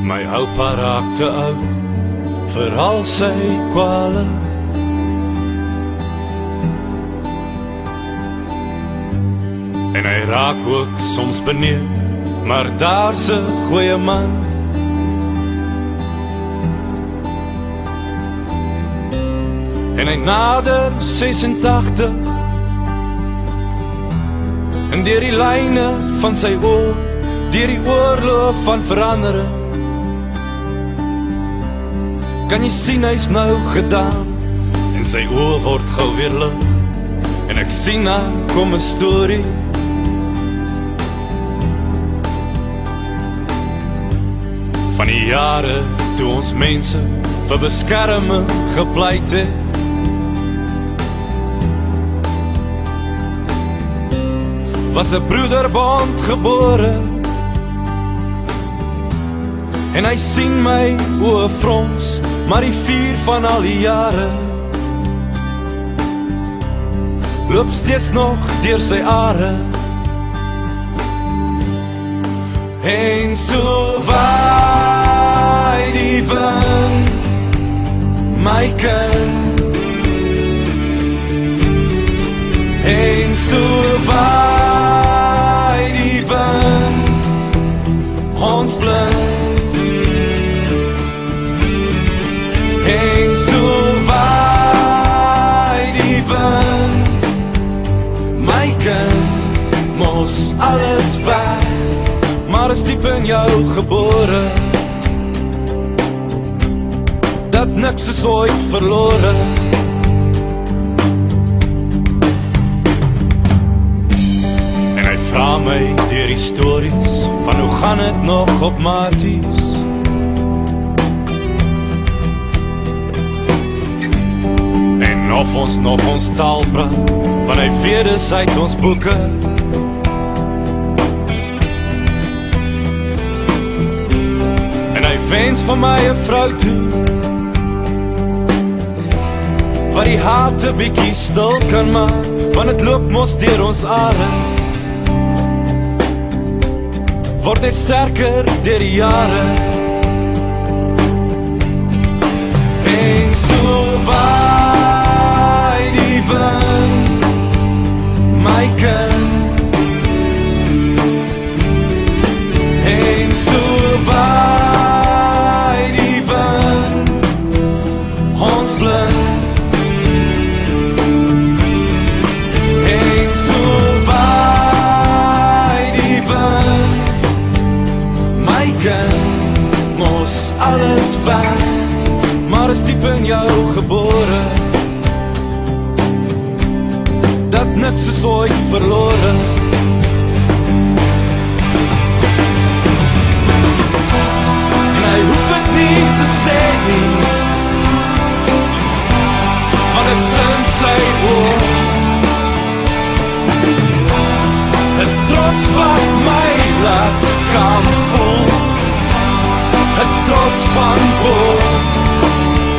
My oupa raak te oud vir al sy kwale. En hy raak ook soms beneden, maar daar's 'n goeie man. En hy nader 86, en deur die lyne van sy oor, deur die oorloop van verandering, kan jy sien hy's nou gedaan, en sy oor word gou weer lig, en ek sien daar kom 'n storie. Van die jare toe ons mense vir beskerming gepleit het, was 'n broederbond gebore, en hy sien my oë frons, maar die vuur van al die jare loop steeds nog deur sy are. En so waai die wind, my kind, en so waai die wind, ons blind, en so waai die wind, my kind, mos alles weg, maar is diep in jou gebore, dat niks is ooit verlore. En hy vra my deur die stories, van hoe gaan het nog op Maties? En of ons nog ons taal praat, van hy weet dis uit ons boeke. Wens van my 'n vrou toe, wat die hart 'n bietjie stil kan maak, want het loop mos deur ons are, word net sterker deur die jare. En so waai die wind, my kind, en so waai alles weg, maar is diep in jou gebore, dat niks is ooit verlore. En hy hoef het nie te sê nie, want is in sy oor, het trots wat my laat skaam voel, het trots van boor,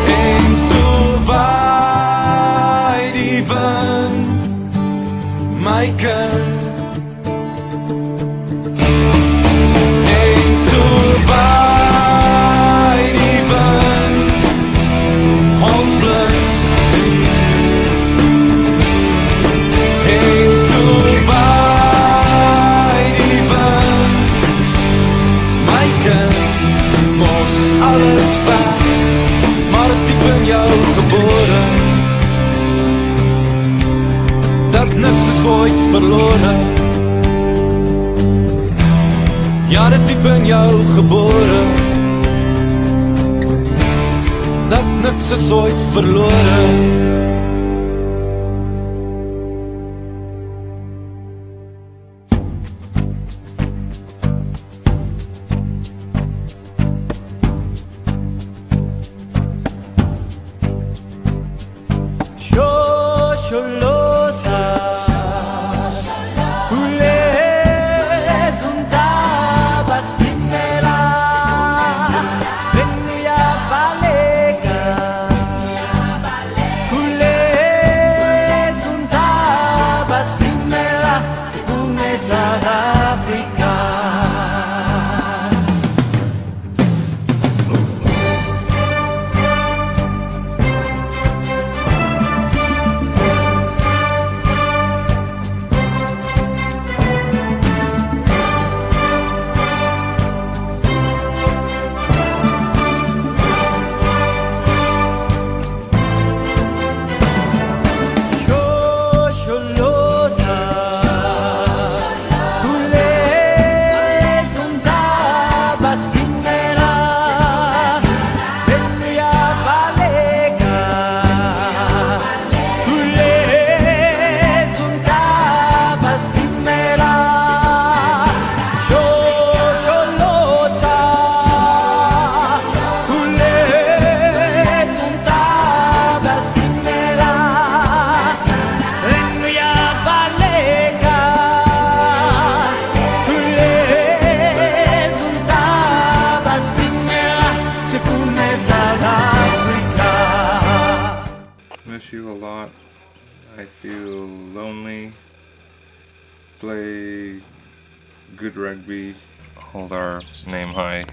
en so waai die wind, my kind, en so waai die wind, ons blind, en so waai die wind, my kind, alles weg, maar is diep in jou gebore, dat niks is ooit verlore. Ja, dis diep in jou gebore, dat niks is ooit verlore. Ku South Africa. Miss you a lot. I feel lonely. Play good rugby. Hold our name high.